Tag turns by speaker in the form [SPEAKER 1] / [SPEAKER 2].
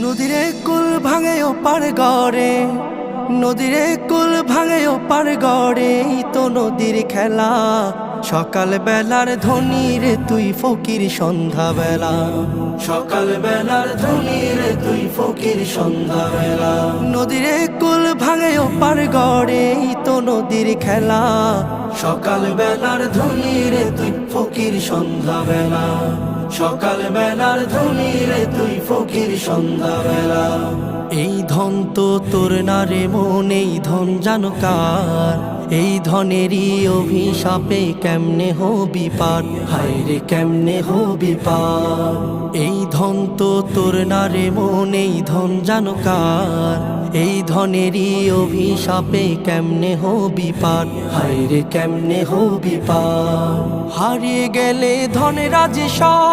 [SPEAKER 1] নদীরে কুল ভাঙে ও পার গড়ে, নদীরে কুল ভাঙে ও পার গড়ে, এই তো নদীর খেলা। সকাল বেলার ধনী রে তুই ফকির সন্ধ্যা বেলা, সকাল বেলার ধনী রে তুই ফকির সন্ধ্যা বেলা। নদীরে কুল ভাঙে ও পার গড়ে, এই তো নদীর খেলা। সকাল বেলার ধনী রে তুই ফকির সন্ধ্যা বেলা, সকাল বেলার ধনী রে তুই ফকির সন্ধ্যা বেলা। এই ধন তো তোর না রে মন, এই ধন জানো কার? এই ধনেরই অভিশাপে কেমনে হবি পার, হায় রে কেমনে হবি পার। এই ধন তো তোর না রে মন, এই ধন জানো কার? এই ধনেরই অভিশাপে কেমনে হবি পার, হায় রে কেমনে হবি পার। হারিয়ে গেলে ধনেরা যে সব,